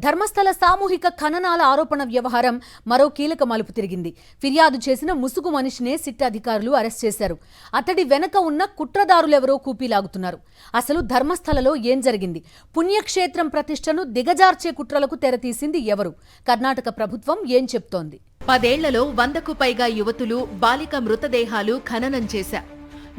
ధర్మస్థల సామూహిక ఖననాల ఆరోపణ వ్యవహారం మరో కీలక మలుపు తిరిగింది. ఫిర్యాదు చేసిన ముసుగు మనిషినే సిట్ అధికారులు అరెస్ట్ చేశారు. అతడి వెనక ఉన్న కుట్రదారులెవరో కూపీలాగుతున్నారు. అసలు ధర్మస్థలలో ఏం జరిగింది? పుణ్యక్షేత్రం ప్రతిష్టను దిగజార్చే కుట్రలకు తెరతీసింది ఎవరు? కర్ణాటక ప్రభుత్వం ఏం చెప్తోంది? 10 ఏళ్లలో 100కు పైగా యువతులు, బాలిక మృతదేహాలు ఖననం చేశా.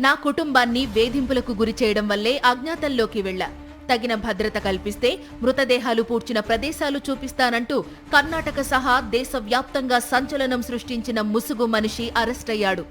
నా కుటుంబాన్ని వేధింపులకు గురి చేయడం వల్లే అజ్ఞాతంలోకి వెళ్లా. తగిన భద్రత కల్పిస్తే మృతదేహాలు పూడ్చిన ప్రదేశాలు చూపిస్తానంటూ కర్ణాటక సహా దేశవ్యాప్తంగా సంచలనం సృష్టించిన ముసుగు మనిషి అరెస్టయ్యాడు.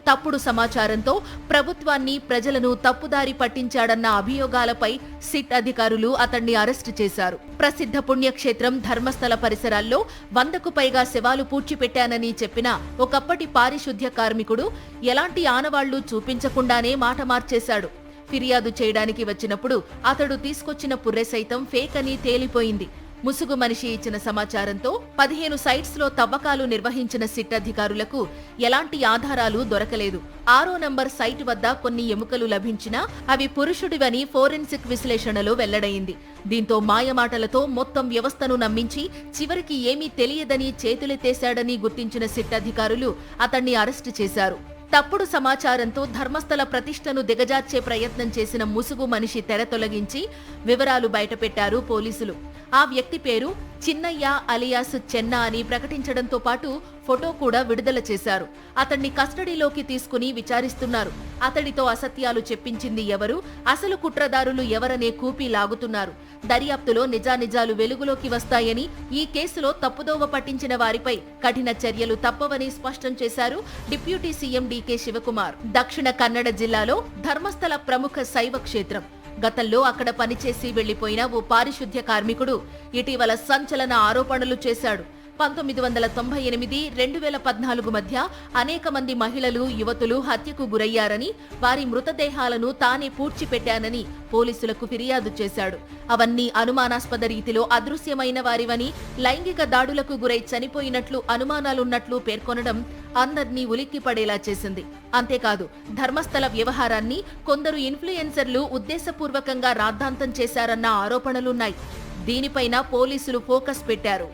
తప్పుడు సమాచారంతో ప్రభుత్వాన్ని, ప్రజలను తప్పుదారి పట్టించాడన్న అభియోగాలపై సిట్ అధికారులు అతన్ని అరెస్టు చేశారు. ప్రసిద్ధ పుణ్యక్షేత్రం ధర్మస్థల పరిసరాల్లో 100కు పైగా శవాలు పూడ్చిపెట్టానని చెప్పిన ఒకప్పటి పారిశుద్ధ్య కార్మికుడు ఎలాంటి ఆనవాళ్లు చూపించకుండానే మాట మార్చేశాడు. ఫిర్యాదు చేయడానికి వచ్చినప్పుడు అతడు తీసుకొచ్చిన పుర్రె సైతం ఫేక్ అని తేలిపోయింది. ముసుగు మనిషి ఇచ్చిన సమాచారంతో 15 సైట్స్లో తవ్వకాలు నిర్వహించిన సిట్ అధికారులకు ఎలాంటి ఆధారాలు దొరకలేదు. 6వ నంబర్ సైట్ వద్ద కొన్ని ఎముకలు లభించినా అవి పురుషుడివని ఫోరెన్సిక్ విశ్లేషణలో వెల్లడైంది. దీంతో మాయమాటలతో మొత్తం వ్యవస్థను నమ్మించి చివరికి ఏమీ తెలియదని చేతులెత్తేశాడని గుర్తించిన సిట్ అధికారులు అతన్ని అరెస్టు చేశారు. తప్పుడు సమాచారంతో ధర్మస్థల ప్రతిష్టను దిగజార్చే ప్రయత్నం చేసిన ముసుగు మనిషి తెర తొలగించి వివరాలు బయటపెట్టారు పోలీసులు. ఆ వ్యక్తి పేరు చిన్నయ్య అలియాస్ చెన్న అని ప్రకటించడంతో పాటు ఫోటో కూడా విడుదల చేశారు. అతన్ని కస్టడీలోకి తీసుకుని విచారిస్తున్నారు. అతడితో అసత్యాలు చెప్పించింది ఎవరు, అసలు కుట్రదారులు ఎవరనే కూపీ లాగుతున్నారు. దర్యాప్తులో నిజానిజాలు వెలుగులోకి వస్తాయని, ఈ కేసులో తప్పుదోవ పట్టించిన వారిపై కఠిన చర్యలు తప్పవని స్పష్టం చేశారు డిప్యూటీ సీఎం డీకే శివకుమార్. దక్షిణ కన్నడ జిల్లాలో ధర్మస్థల ప్రముఖ శైవ క్షేత్రం. గతంలో అక్కడ పనిచేసి వెళ్లిపోయిన ఓ పారిశుద్ధ్య కార్మికుడు ఇటీవల సంచలన ఆరోపణలు చేశాడు. 1998, 2014 మధ్య అనేక మంది మహిళలు, యువతులు హత్యకు గురయ్యారని, వారి మృతదేహాలను తానే పూడ్చిపెట్టానని పోలీసులకు ఫిర్యాదు చేశాడు. అవన్నీ అనుమానాస్పద రీతిలో అదృశ్యమైన వారివని, లైంగిక దాడులకు గురై చనిపోయినట్లు అనుమానాలున్నట్లు పేర్కొనడం అందర్నీ ఉలిక్కిపడేలా చేసింది. అంతేకాదు, ధర్మస్థల వ్యవహారాన్ని కొందరు ఇన్ఫ్లుయెన్సర్లు ఉద్దేశపూర్వకంగా రాద్ధాంతం చేశారన్న ఆరోపణలున్నాయి. దీనిపైన పోలీసులు ఫోకస్ పెట్టారు.